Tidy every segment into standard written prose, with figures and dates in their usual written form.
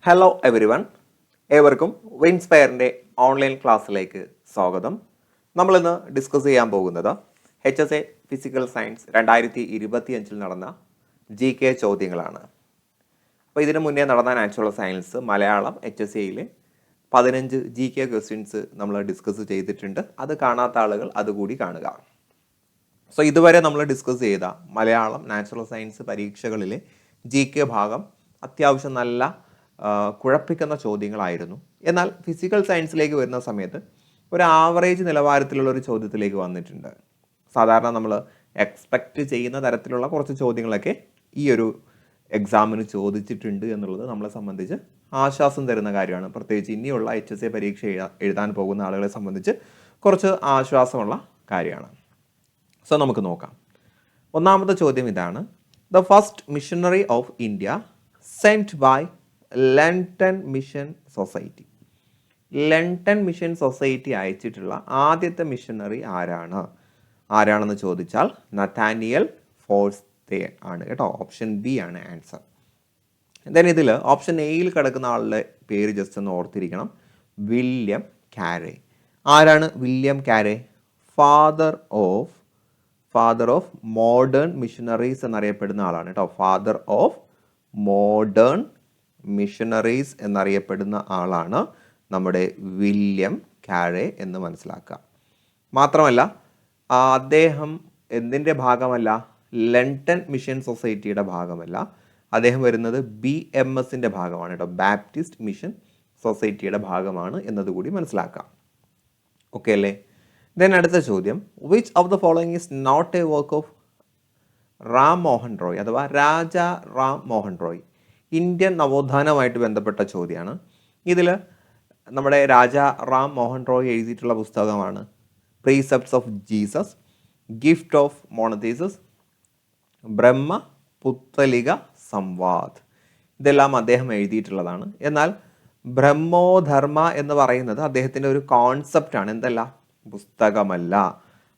Hello every one, ഏവർക്കും വിൻസ്പയറിൻ്റെ online ക്ലാസ്സിലേക്ക് സ്വാഗതം. നമ്മളിന്ന് ഡിസ്കസ് ചെയ്യാൻ പോകുന്നത് HSA ഫിസിക്കൽ സയൻസ് 2025 നടന്ന GK ചോദ്യങ്ങളാണ്. അപ്പോൾ ഇതിനു മുന്നേ നടന്ന നാച്ചുറൽ സയൻസ് മലയാളം HSAയിലെ 15 GK ക്വസ്റ്റ്യൻസ് നമ്മൾ ഡിസ്കസ് ചെയ്തിട്ടുണ്ട്. അത് കാണാത്ത ആളുകൾ അതുകൂടി കാണുക. സോ ഇതുവരെ നമ്മൾ ഡിസ്കസ് ചെയ്ത മലയാളം നാച്ചുറൽ സയൻസ് പരീക്ഷകളിലെ GK ഭാഗം അത്യാവശ്യം നല്ല കുഴപ്പിക്കുന്ന ചോദ്യങ്ങളായിരുന്നു. എന്നാൽ ഫിസിക്കൽ സയൻസിലേക്ക് വരുന്ന സമയത്ത് ഒരു ആവറേജ് നിലവാരത്തിലുള്ള ഒരു ചോദ്യത്തിലേക്ക് വന്നിട്ടുണ്ട്. സാധാരണ നമ്മൾ എക്സ്പെക്റ്റ് ചെയ്യുന്ന തരത്തിലുള്ള കുറച്ച് ചോദ്യങ്ങളൊക്കെ ഈ ഒരു എക്സാമിന് ചോദിച്ചിട്ടുണ്ട് എന്നുള്ളത് നമ്മളെ സംബന്ധിച്ച് ആശ്വാസം തരുന്ന കാര്യമാണ്. പ്രത്യേകിച്ച് ഇനിയുള്ള HSA പരീക്ഷ എഴുതാൻ പോകുന്ന ആളുകളെ സംബന്ധിച്ച് കുറച്ച് ആശ്വാസമുള്ള കാര്യമാണ്. സോ നമുക്ക് നോക്കാം. ഒന്നാമത്തെ ചോദ്യം ഇതാണ്: the first missionary of India sent by London mission society. London mission society അയച്ചിട്ടുള്ള ആദ്യത്തെ മിഷനറി ആരാണെന്ന് ചോദിച്ചാൽ നഥാനിയൽ ഫോർസ്തേ ആണ് കേട്ടോ. ഓപ്ഷൻ ബി ആണ് ആൻസർ. ദെൻ ഇതിൽ ഓപ്ഷൻ എയിൽ കിടക്കുന്ന ആളുടെ പേര് ജസ്റ്റ് ഒന്ന് ഓർത്തിരിക്കണം, വില്യം കാരെ. ആരാണ് William Carey? Father of modern missionaries എന്നറിയപ്പെടുന്ന ആളാണ് കേട്ടോ. ഫാദർ ഓഫ് മോഡേൺ മിഷനറീസ് എന്നറിയപ്പെടുന്ന ആളാണ് നമ്മുടെ വില്യം കാരെ എന്ന് മനസ്സിലാക്കുക. മാത്രമല്ല അദ്ദേഹം എന്തിൻ്റെ ഭാഗമല്ല? ലണ്ടൻ മിഷൻ സൊസൈറ്റിയുടെ ഭാഗമല്ല. അദ്ദേഹം വരുന്നത് BMSൻ്റെ ഭാഗമാണ് കേട്ടോ. ബാപ്റ്റിസ്റ്റ് മിഷൻ സൊസൈറ്റിയുടെ ഭാഗമാണ് എന്നതുകൂടി മനസ്സിലാക്കാം. ഓക്കെ അല്ലേ? ദെൻ അടുത്ത ചോദ്യം: which of the following is not a work of Ram Mohan Roy അഥവാ രാജ റാം മോഹൻ റോയ്? ഇന്ത്യൻ നവോത്ഥാനവുമായിട്ട് ബന്ധപ്പെട്ട ചോദ്യമാണ്. ഇതിൽ നമ്മുടെ രാജ റാം മോഹൻ റോയ് എഴുതിയിട്ടുള്ള പുസ്തകമാണ് precepts of Jesus, gift of monotheists, Brahmapauttalika Samvad. ഇതെല്ലാം അദ്ദേഹം എഴുതിയിട്ടുള്ളതാണ്. എന്നാൽ ബ്രഹ്മോധർമ്മ എന്ന് പറയുന്നത് അദ്ദേഹത്തിൻ്റെ ഒരു കോൺസെപ്റ്റാണ്, എന്തല്ല, പുസ്തകമല്ല.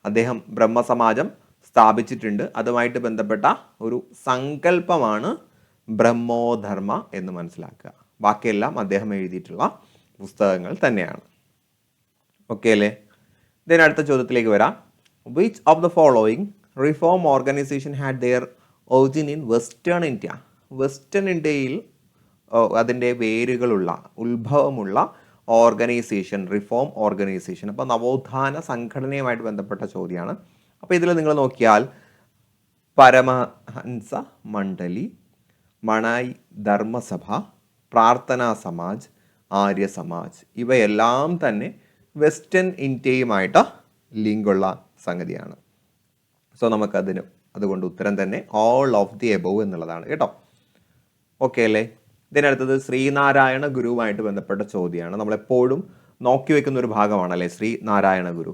അദ്ദേഹം ബ്രഹ്മസമാജം സ്ഥാപിച്ചിട്ടുണ്ട്. അതുമായിട്ട് ബന്ധപ്പെട്ട ഒരു സങ്കല്പമാണ് ബ്രഹ്മോധർമ്മ എന്ന് മനസ്സിലാക്കുക. ബാക്കിയെല്ലാം അദ്ദേഹം എഴുതിയിട്ടുള്ള പുസ്തകങ്ങൾ തന്നെയാണ്. ഓക്കെ അല്ലേ? ദെൻ അടുത്ത ചോദ്യത്തിലേക്ക് വരാം. Which of the following reform organisation had their origin in western India? Western ഇന്ത്യയിൽ അതിൻ്റെ വേരുകളുള്ള ഉത്ഭവമുള്ള ഓർഗനൈസേഷൻ, റിഫോം ഓർഗനൈസേഷൻ. അപ്പോൾ നവോത്ഥാന സംഘടനയുമായിട്ട് ബന്ധപ്പെട്ട ചോദ്യമാണ്. അപ്പോൾ ഇതിൽ നിങ്ങൾ നോക്കിയാൽ പരമഹംസ മണ്ഡലി, മണായ് ധർമ്മസഭ, പ്രാർത്ഥനാ സമാജ്, ആര്യ സമാജ്, ഇവയെല്ലാം തന്നെ വെസ്റ്റേൺ ഇന്ത്യയുമായിട്ട് ലിങ്കുള്ള സംഗതിയാണ്. സോ അതുകൊണ്ട് ഉത്തരം തന്നെ ഓൾ ഓഫ് ദി എബോവ് എന്നുള്ളതാണ് കേട്ടോ. ഓക്കെ അല്ലേ? ഇതിനടുത്തത് ശ്രീനാരായണ ഗുരുവുമായിട്ട് ബന്ധപ്പെട്ട ചോദ്യമാണ്. നമ്മളെപ്പോഴും നോക്കി വെക്കുന്ന ഒരു ഭാഗമാണല്ലേ ശ്രീനാരായണ ഗുരു.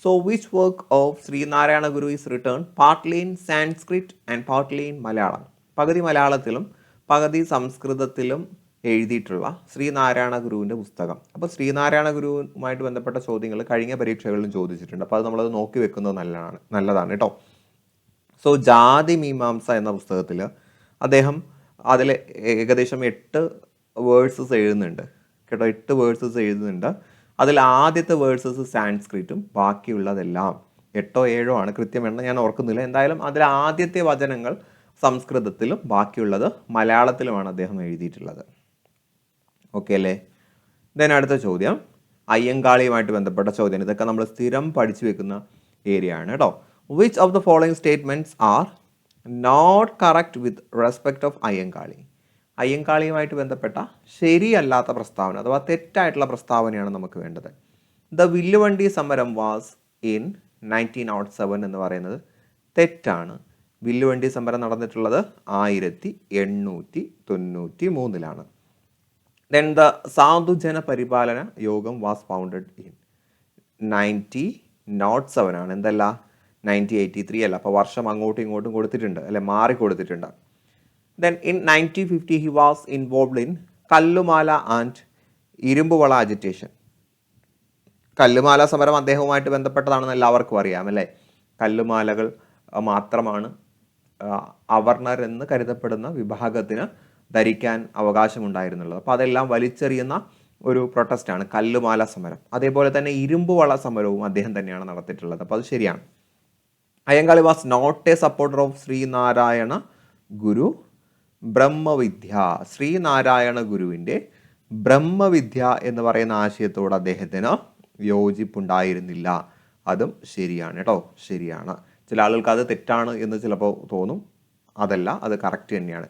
So which work of Sreenarayana Guru is written partly in Sanskrit and partly in Malayalam? പകുതി മലയാളത്തിലും പകുതി സംസ്കൃതത്തിലും എഴുതിയിട്ടുള്ള ശ്രീനാരായണ ഗുരുവിൻ്റെ പുസ്തകം. അപ്പോൾ ശ്രീനാരായണ ഗുരുവുമായിട്ട് ബന്ധപ്പെട്ട ചോദ്യങ്ങൾ കഴിഞ്ഞ പരീക്ഷകളിലും ചോദിച്ചിട്ടുണ്ട്. അപ്പോൾ അത് നമ്മളത് നോക്കി വെക്കുന്നത് നല്ലതാണ് കേട്ടോ. സോ ജാതി മീമാംസ എന്ന പുസ്തകത്തിൽ അദ്ദേഹം അതിൽ ഏകദേശം 8 വേഴ്സസ് എഴുതുന്നുണ്ട് കേട്ടോ. 8 വേഴ്സസ് എഴുതുന്നുണ്ട്. അതിൽ ആദ്യത്തെ വേഴ്സസ് സാൻസ്ക്രിറ്റും ബാക്കിയുള്ളതെല്ലാം 8ഓ 7ഓ ആണ്, കൃത്യമെണ്ണം ഞാൻ ഓർക്കുന്നില്ല. എന്തായാലും അതിൽ ആദ്യത്തെ വചനങ്ങൾ സംസ്കൃതത്തിലും ബാക്കിയുള്ളത് മലയാളത്തിലുമാണ് അദ്ദേഹം എഴുതിയിട്ടുള്ളത്. ഓക്കെ അല്ലേ? ദെൻ അടുത്ത ചോദ്യം അയ്യങ്കാളിയുമായിട്ട് ബന്ധപ്പെട്ട ചോദ്യം. ഇതൊക്കെ നമ്മൾ സ്ഥിരം പഠിച്ചു വെക്കുന്ന ഏരിയ ആണ് കേട്ടോ. Which of the following statements are not correct with respect of Ayyankali? അയ്യങ്കാളിയുമായിട്ട് ബന്ധപ്പെട്ട ശരിയല്ലാത്ത പ്രസ്താവന അഥവാ തെറ്റായിട്ടുള്ള പ്രസ്താവനയാണ് നമുക്ക് വേണ്ടത്. ദ വില്ലുവണ്ടി സമരം വാസ് ഇൻ 1907 എന്ന് പറയുന്നത് തെറ്റാണ്. വില്ലുവണ്ടി സമരം നടന്നിട്ടുള്ളത് 1893. ദെൻ ദ സാധുജന പരിപാലന യോഗം വാസ് ഫൗണ്ടഡ് ഇൻ 1907 ആണ്. എന്തല്ല, 1983 അല്ല. അപ്പോൾ വർഷം അങ്ങോട്ടും ഇങ്ങോട്ടും കൊടുത്തിട്ടുണ്ട് അല്ലെ, മാറി കൊടുത്തിട്ടുണ്ട്. Then in 1950 he was involved in Kallumala and Irumbuvala agitation. Kallumala സമരം അദ്ദേഹവുമായിട്ട് ബന്ധപ്പെട്ടതാണെന്ന് എല്ലാവർക്കും അറിയാം അല്ലേ. കല്ലുമാലകൾ മാത്രമാണ് അവർണർ എന്ന് കരുതപ്പെടുന്ന വിഭാഗത്തിന് ധരിക്കാൻ അവകാശമുണ്ടായിരുന്നുള്ളത്. അപ്പോൾ അതെല്ലാം വലിച്ചെറിയുന്ന ഒരു പ്രൊട്ടസ്റ്റാണ് കല്ലുമാല സമരം. അതേപോലെ തന്നെ ഇരുമ്പ് വള സമരവും അദ്ദേഹം തന്നെയാണ് നടത്തിയിട്ടുള്ളത്. അപ്പോൾ അത് ശരിയാണ്. Ayyankali was not A supporter of Sreenarayana ഗുരു ബ്രഹ്മവിദ്യ. ശ്രീനാരായണ ഗുരുവിൻ്റെ ബ്രഹ്മവിദ്യ എന്ന് പറയുന്ന ആശയത്തോട് അദ്ദേഹത്തിന് യോജിപ്പുണ്ടായിരുന്നില്ല. അതും ശരിയാണ് കേട്ടോ, ശരിയാണ്. ചില ആളുകൾക്ക് അത് തെറ്റാണ് എന്ന് ചിലപ്പോൾ തോന്നും. അതല്ല, അത് കറക്റ്റ് തന്നെയാണ്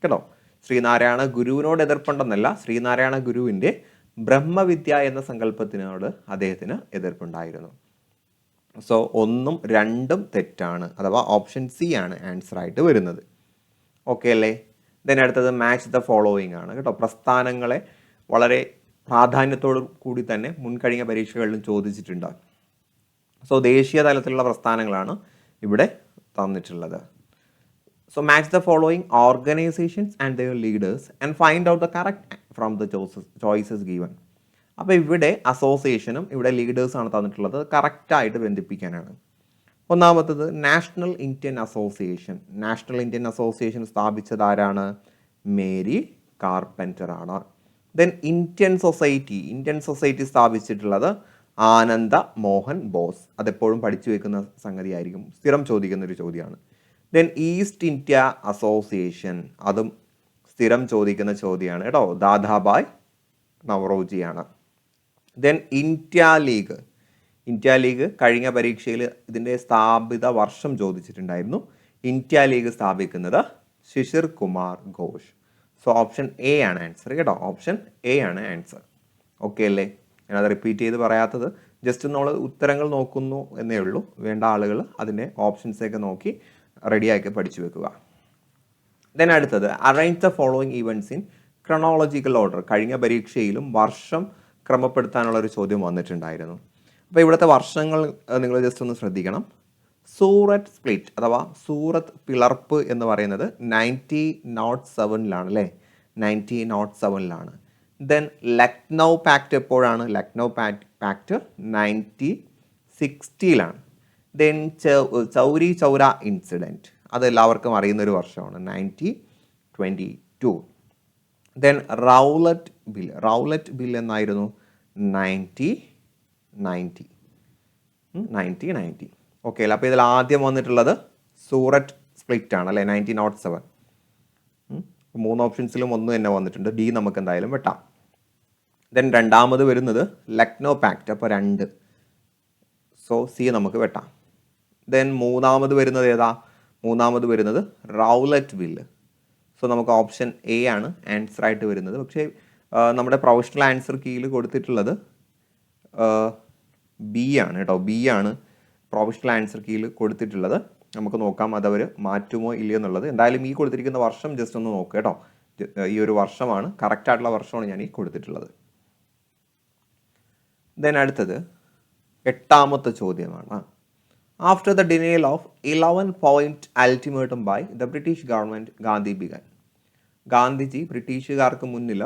കേട്ടോ. ശ്രീനാരായണ ഗുരുവിനോട് എതിർപ്പുണ്ടെന്നല്ല, ശ്രീനാരായണ ഗുരുവിൻ്റെ ബ്രഹ്മവിദ്യ എന്ന സങ്കല്പത്തിനോട് അദ്ദേഹത്തിന് എതിർപ്പുണ്ടായിരുന്നു. സോ 1ഉം 2ഉം തെറ്റാണ്, അഥവാ ഓപ്ഷൻ സി ആണ് ആൻസർ ആയിട്ട് വരുന്നത്. ഓക്കെ അല്ലേ? ദെൻ അടുത്തത് മാച്ച് ദ ഫോളോയിങ് ആണ് കേട്ടോ. പ്രസ്ഥാനങ്ങളെ വളരെ പ്രാധാന്യത്തോടു കൂടി തന്നെ മുൻകഴിഞ്ഞ പരീക്ഷകളിലും ചോദിച്ചിട്ടുണ്ട്. സോ ദേശീയ തലത്തിലുള്ള പ്രസ്ഥാനങ്ങളാണ് ഇവിടെ തന്നിട്ടുള്ളത്. So much the following organisations and their leaders and find out the correct from the choices given. അപ്പോൾ ഇവിടെ അസോസിയേഷനും ഇവിടെ ലീഡേഴ്സാണ് തന്നിട്ടുള്ളത്. കറക്റ്റായിട്ട് ബന്ധിപ്പിക്കാനാണ്. ഒന്നാമത്തത് national Indian association. National Indian association സ്ഥാപിച്ചത് ആരാണ്? മേരി കാർപ്പൻ്റർ ആണ്. ദെൻ ഇന്ത്യൻ സൊസൈറ്റി സ്ഥാപിച്ചിട്ടുള്ളത് ആനന്ദ മോഹൻ ബോസ്. അതെപ്പോഴും പഠിച്ചു വെക്കുന്ന സംഗതിയായിരിക്കും, സ്ഥിരം ചോദിക്കുന്ന ഒരു ചോദ്യമാണ്. ദെൻ ഈസ്റ്റ് ഇന്ത്യ അസോസിയേഷൻ, അതും സ്ഥിരം ചോദിക്കുന്ന ചോദ്യമാണ് കേട്ടോ, ദാദാഭായ് നവറോജിയാണ്. ദെൻ ഇന്ത്യ ലീഗ് കഴിഞ്ഞ പരീക്ഷയിൽ ഇതിൻ്റെ സ്ഥാപിത വർഷം ചോദിച്ചിട്ടുണ്ടായിരുന്നു. ഇന്ത്യ ലീഗ് സ്ഥാപിക്കുന്നത് Shishir Kumar Ghosh. So option A ആണ് ആൻസർ കേട്ടോ, ഓപ്ഷൻ എ ആണ് ആൻസർ. ഓക്കെ അല്ലേ? ഞാനത് റിപ്പീറ്റ് ചെയ്ത് പറയാത്തത് ജസ്റ്റ് നമ്മൾ ഉത്തരങ്ങൾ നോക്കുന്നു എന്നേ ഉള്ളൂ. വേണ്ട ആളുകൾ അതിൻ്റെ ഓപ്ഷൻസൊക്കെ നോക്കി റെഡിയാക്കി പഠിച്ചു വെക്കുക. ദെൻ അടുത്തത് arrange the following events in chronological order. കഴിഞ്ഞ പരീക്ഷയിലും വർഷം ക്രമപ്പെടുത്താനുള്ള ഒരു ചോദ്യം വന്നിട്ടുണ്ടായിരുന്നു. അപ്പോൾ ഇവിടുത്തെ വർഷങ്ങൾ നിങ്ങൾ ജസ്റ്റ് ഒന്ന് ശ്രദ്ധിക്കണം. സൂറത്ത് സ്പ്ലിറ്റ് അഥവാ സൂറത്ത് പിളർപ്പ് എന്ന് പറയുന്നത് 1907 അല്ലേ, 1907. ദെൻ ലക്നൗ പാക്ട് എപ്പോഴാണ്? Lucknow pact 1960. Then Chauri Chaura incident, അത് എല്ലാവർക്കും അറിയുന്നൊരു വർഷമാണ്, 1922. ദെൻ റൗലറ്റ് ബിൽ എന്നായിരുന്നു? 1990. ഓക്കെ അല്ലേ? അപ്പോൾ ഇതിൽ ആദ്യം വന്നിട്ടുള്ളത് സൂററ്റ് സ്പ്ലിറ്റ് ആണ് അല്ലേ, 1907. 3 ഓപ്ഷൻസിലും 1 തന്നെ വന്നിട്ടുണ്ട്. ഡി നമുക്ക് എന്തായാലും വെട്ടാം. ദെൻ രണ്ടാമത് വരുന്നത് ലക്നൗ പാക്ട്, അപ്പോൾ 2. സോ സി നമുക്ക് വെട്ടാം. ദെൻ മൂന്നാമത് വരുന്നത് ഏതാ? മൂന്നാമത് വരുന്നത് റൗലറ്റ് ബില്ല്. സോ നമുക്ക് ഓപ്ഷൻ എ ആണ് ആൻസർ ആയിട്ട് വരുന്നത്. പക്ഷേ നമ്മുടെ പ്രൊഫഷണൽ ആൻസർ കീയിൽ കൊടുത്തിട്ടുള്ളത് ബി ആണ് കേട്ടോ, ബി ആണ് പ്രൊഫഷണൽ ആൻസർ കീയിൽ കൊടുത്തിട്ടുള്ളത്. നമുക്ക് നോക്കാം അതവർ മാറ്റുമോ ഇല്ലയോ എന്നുള്ളത്. എന്തായാലും ഈ കൊടുത്തിരിക്കുന്ന വർഷം ജസ്റ്റ് ഒന്ന് നോക്കുക കേട്ടോ. ഈ ഒരു വർഷമാണ്, കറക്റ്റായിട്ടുള്ള വർഷമാണ് ഞാൻ ഈ കൊടുത്തിട്ടുള്ളത്. ദെൻ അടുത്തത് 8ാമത്തെ ചോദ്യമാണ്. After the denial of 11-point ultimatum by the British government Gandhi began. Gandhiji ബ്രിട്ടീഷുകാർക്ക് മുന്നിൽ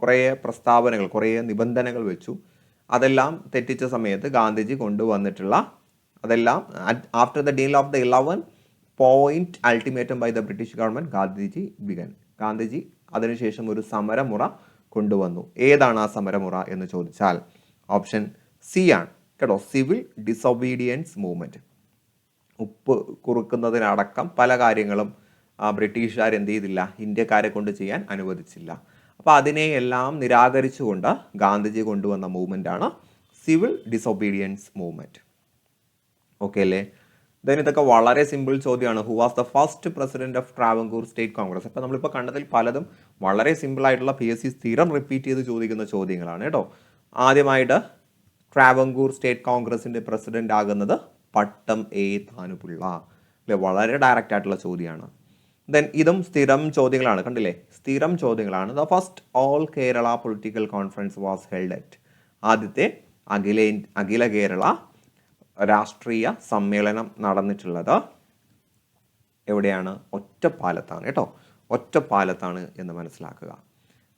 കുറേ പ്രസ്താവനകൾ, കുറേ നിബന്ധനകൾ വെച്ചു. അതെല്ലാം തെറ്റിച്ച സമയത്ത് ഗാന്ധിജി കൊണ്ടുവന്നിട്ടുള്ള അതെല്ലാം after the deal of the 11-point ultimatum by the British government Gandhiji began. Gandhiji അതിനുശേഷം ഒരു സമരമുറ കൊണ്ടുവന്നു. ഏതാണ് ആ സമരമുറ എന്ന് ചോദിച്ചാൽ ഓപ്ഷൻ സി ആണ് കേട്ടോ, സിവിൽ ഡിസൊബീഡിയൻസ് മൂവ്മെൻറ്റ്. ഉപ്പ് കുറുക്കുന്നതിനടക്കം പല കാര്യങ്ങളും ബ്രിട്ടീഷുകാർ എന്ത് ചെയ്തില്ല, ഇന്ത്യക്കാരെ കൊണ്ട് ചെയ്യാൻ അനുവദിച്ചില്ല. അപ്പോൾ അതിനെയെല്ലാം നിരാകരിച്ചുകൊണ്ട് ഗാന്ധിജി കൊണ്ടുവന്ന മൂവ്മെൻ്റാണ് സിവിൽ ഡിസൊബീഡിയൻസ് മൂവ്മെൻറ്റ്. ഓക്കെ അല്ലേ? ദെൻ ഇതൊക്കെ വളരെ സിമ്പിൾ ചോദ്യമാണ്. Who was the first president of Travancore state Congress. അപ്പോൾ നമ്മളിപ്പോൾ കണ്ടതിൽ പലതും വളരെ സിമ്പിളായിട്ടുള്ള PSC സ്ഥിരം റിപ്പീറ്റ് ചെയ്ത് ചോദിക്കുന്ന ചോദ്യങ്ങളാണ് കേട്ടോ. ആദ്യമായിട്ട് ട്രാവൻകൂർ സ്റ്റേറ്റ് കോൺഗ്രസിൻ്റെ പ്രസിഡന്റ് ആകുന്നത് പട്ടം എ താനുപിള്ള അല്ലേ, വളരെ ഡയറക്റ്റ് ആയിട്ടുള്ള ചോദ്യമാണ്. ദെൻ ഇതും സ്ഥിരം ചോദ്യങ്ങളാണ്, കണ്ടില്ലേ, സ്ഥിരം ചോദ്യങ്ങളാണ്. The first all Kerala political conference was held at. ആദ്യത്തെ അഖില കേരള രാഷ്ട്രീയ സമ്മേളനം നടന്നിട്ടുള്ളത് എവിടെയാണ്? ഒറ്റപ്പാലത്താണ് കേട്ടോ, ഒറ്റപ്പാലത്താണ് എന്ന് മനസ്സിലാക്കുക.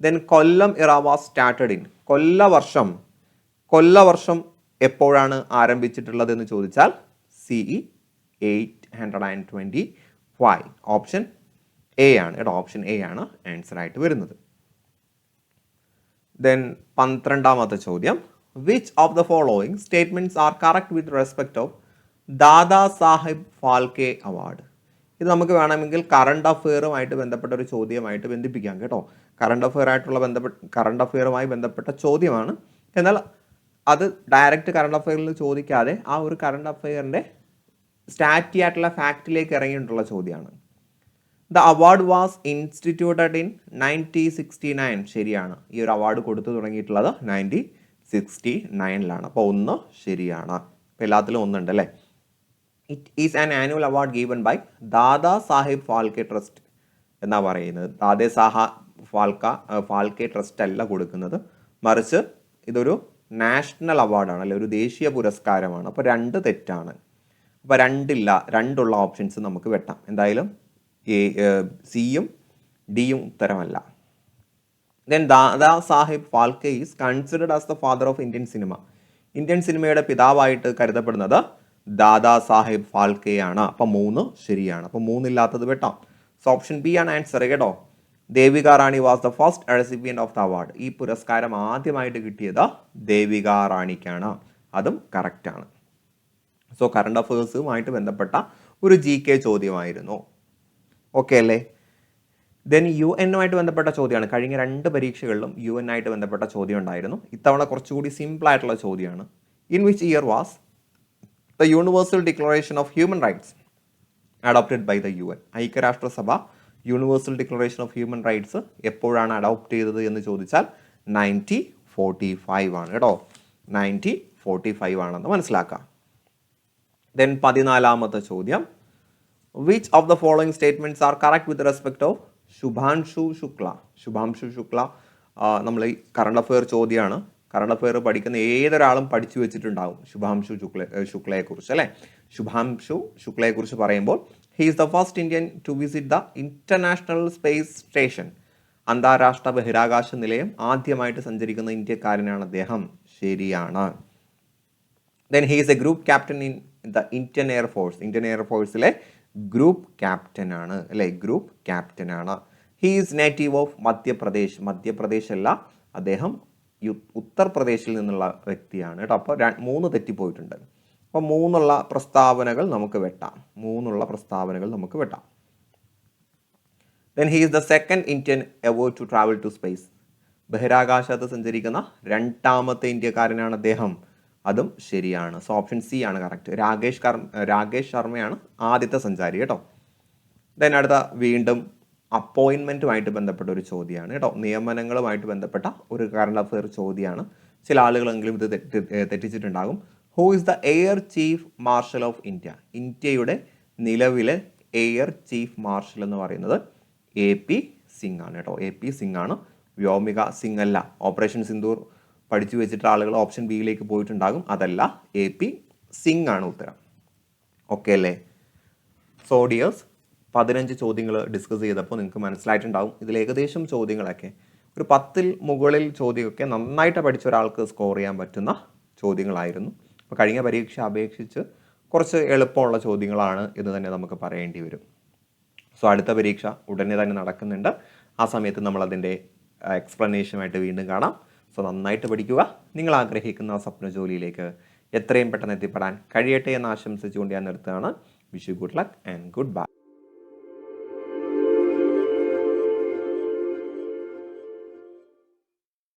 ദെൻ കൊല്ലം ഇറ വാസ് സ്റ്റാർട്ടഡ് ഇൻ. കൊല്ലവർഷം എപ്പോഴാണ് ആരംഭിച്ചിട്ടുള്ളത് എന്ന് ചോദിച്ചാൽ CE 825. ഓപ്ഷൻ എ ആണ് കേട്ടോ, ഓപ്ഷൻ എ ആണ് ആൻസർ ആയിട്ട് വരുന്നത്. ദെൻ 12ാമത്തെ ചോദ്യം, which of the following statements are correct with respect of Dada Saheb Phalke award? ഇത് നമുക്ക് വേണമെങ്കിൽ കറണ്ട് അഫെയറുമായിട്ട് ബന്ധപ്പെട്ട ഒരു ചോദ്യമായിട്ട് ബന്ധിപ്പിക്കാം കേട്ടോ. കറണ്ട് അഫെയറുമായി ബന്ധപ്പെട്ട ചോദ്യമാണ്. എന്നാൽ അത് ഡയറക്റ്റ് കറണ്ട് അഫെയറിൽ ചോദിക്കാതെ ആ ഒരു കറണ്ട് അഫെയറിൻ്റെ സ്റ്റാറ്റി ആയിട്ടുള്ള ഫാക്റ്റിലേക്ക് ഇറങ്ങിയിട്ടുള്ള ചോദ്യമാണ്. The award was instituted in 1969. ശരിയാണ്. ഈ ഒരു അവാർഡ് കൊടുത്തു തുടങ്ങിയിട്ടുള്ളത് 1969 അപ്പോൾ 1 ശരിയാണ്. അപ്പോൾ എല്ലാത്തിലും ഒന്നുണ്ട് അല്ലേ. It is an annual award given by Dada Saheb Phalke trust എന്നാ പറയുന്നത്. ദാദേ ഫാൽക്കെ ട്രസ്റ്റ് അല്ല കൊടുക്കുന്നത്, മറിച്ച് ഇതൊരു നാഷണൽ അവാർഡാണ് അല്ലെ, ഒരു ദേശീയ പുരസ്കാരമാണ്. അപ്പോൾ 2 തെറ്റാണ്. അപ്പോൾ 2 ഓപ്ഷൻസ് നമുക്ക് വെട്ടാം. എന്തായാലും സിയും ഡിയും ഉത്തരമല്ല. Then Dada Saheb Phalke is considered as the father of Indian cinema. Indian സിനിമയുടെ പിതാവായിട്ട് കരുതപ്പെടുന്നത് ദാദാ സാഹിബ് ഫാൽക്കെ ആണ്. അപ്പം 3 ശരിയാണ്. അപ്പം 3 ഇല്ലാത്തത് വെട്ടാം. സോ ഓപ്ഷൻ ബി ആണ് ആൻസർ കേട്ടോ. Devika Rani was the first recipient of the award. ഈ പുരസ്കാരം ആദ്യമായിട്ട് കിട്ടിയത് ദേവിക റാണിക്കാണ്. അതും കറക്റ്റാണ്. സോ കറണ്ട് അഫേഴ്സുമായിട്ട് ബന്ധപ്പെട്ട ഒരു GK ചോദ്യമായിരുന്നു. ഓക്കെ അല്ലേ. ദെൻ UN ബന്ധപ്പെട്ട ചോദ്യമാണ്. കഴിഞ്ഞ 2 പരീക്ഷകളിലും UN ആയിട്ട് ബന്ധപ്പെട്ട ചോദ്യം ഉണ്ടായിരുന്നു. ഇത്തവണ കുറച്ചുകൂടി സിമ്പിൾ ആയിട്ടുള്ള ചോദ്യമാണ്. In which year was the universal declaration of human rights adopted by the UN? ഐക്യരാഷ്ട്രസഭ universal declaration of human rights എപ്പോഴാണ് അഡോപ്റ്റ് ചെയ്തത് എന്ന് ചോദിച്ചാൽ 1945 ആണ് കേട്ടോ. 1945 ആണെന്ന് മനസ്സിലാക്കാം. ദെൻ 14ാമത്തെ ചോദ്യം, which of the following statements are correct with respect of Shubhanshu Shukla? Shubhanshu Shukla നമ്മൾ ഈ കറണ്ട് അഫെയർ ചോദ്യമാണ്. കറണ്ട് അഫെയർ പഠിക്കുന്ന ഏതൊരാളും പഠിച്ചു വെച്ചിട്ടുണ്ടാകും ശുഭാംശു ശുക്ലയെക്കുറിച്ച് അല്ലേ. ശുഭാംശു ശുക്ലയെക്കുറിച്ച് പറയുമ്പോൾ he is the first Indian two visit the international space station. അന്താരാഷ്ട്ര ബഹിരാകാശ നിലയം ആദ്യമായിട്ട് സഞ്ചരിക്കുന്ന ഇന്ത്യക്കാരനാണ് അദ്ദേഹം. ശരിയാണ്. Then he is A group captain in the Indian air force. Indian എയർഫോഴ്സിലെ group captain ആണ് അല്ലേ, ഗ്രൂപ്പ് ക്യാപ്റ്റൻ ആണ്. He is native of Madhya Pradesh. Madhya Pradesh അല്ല, അദ്ദേഹം ഉത്തർപ്രദേശിൽ നിന്നുള്ള വ്യക്തിയാണ് കേട്ടോ. അപ്പോൾ 3 തെറ്റിപ്പോയിട്ടുണ്ട്. അപ്പോൾ 3 പ്രസ്താവനകൾ നമുക്ക് വെട്ടാം. Then he is the second Indian ever to travel to space. ബഹിരാകാശത്ത് സഞ്ചരിക്കുന്ന 2ാമത്തെ ഇന്ത്യക്കാരനാണ് അദ്ദേഹം. അതും ശരിയാണ്. സോ ഓപ്ഷൻ സി ആണ് കറക്റ്റ്. രാകേഷ് ശർമ്മയാണ് ആദ്യത്തെ സഞ്ചാരി കേട്ടോ. ദെൻ അടുത്ത വീണ്ടും അപ്പോയിൻമെൻറ്റുമായിട്ട് ബന്ധപ്പെട്ട ഒരു ചോദ്യമാണ് കേട്ടോ. നിയമനങ്ങളുമായിട്ട് ബന്ധപ്പെട്ട ഒരു കറണ്ട് അഫെയർ ചോദ്യമാണ്. ചില ആളുകളെങ്കിലും ഇത് തെറ്റിച്ചിട്ടുണ്ടാകും. Who is the air chief marshal of India? ഇന്ത്യയുടെ നിലവിലെ എയർ ചീഫ് മാർഷൽ എന്ന് പറയുന്നത് AP സിംഗ് ആണ് കേട്ടോ. AP സിംഗ് ആണ്, വ്യോമിക സിംഗ് അല്ല. ഓപ്പറേഷൻ സിന്ദൂർ പഠിച്ചു വെച്ചിട്ട് ആളുകൾ ഓപ്ഷൻ ബിയിലേക്ക് പോയിട്ടുണ്ടാകും. അതല്ല, AP സിംഗ് ആണ് ഉത്തരം. ഓക്കെ അല്ലേ. സോ ഡിയേഴ്സ്, 15 ചോദ്യങ്ങൾ ഡിസ്കസ് ചെയ്തപ്പോൾ നിങ്ങൾക്ക് മനസ്സിലായിട്ടുണ്ടാകും. ഇതിൽ ഏകദേശം ചോദ്യങ്ങളൊക്കെ ഒരു 10ൽ മുകളിൽ ചോദ്യമൊക്കെ നന്നായിട്ട് പഠിച്ച ഒരാൾക്ക് സ്കോർ ചെയ്യാൻ പറ്റുന്ന ചോദ്യങ്ങളായിരുന്നു. അപ്പോൾ കഴിഞ്ഞ പരീക്ഷ അപേക്ഷിച്ച് കുറച്ച് എളുപ്പമുള്ള ചോദ്യങ്ങളാണ് എന്ന് തന്നെ നമുക്ക് പറയേണ്ടി വരും. സോ അടുത്ത പരീക്ഷ ഉടനെ തന്നെ നടക്കുന്നുണ്ട്. ആ സമയത്ത് നമ്മളതിൻ്റെ എക്സ്പ്ലനേഷനുമായിട്ട് വീണ്ടും കാണാം. സോ നന്നായിട്ട് പഠിക്കുക. നിങ്ങൾ ആഗ്രഹിക്കുന്ന സ്വപ്ന ജോലിയിലേക്ക് എത്രയും പെട്ടെന്ന് എത്തിപ്പെടാൻ കഴിയട്ടെ എന്ന് ആശംസിച്ചുകൊണ്ട് ഞാൻ നിർത്തുകയാണ്. Wish you good luck and good bye.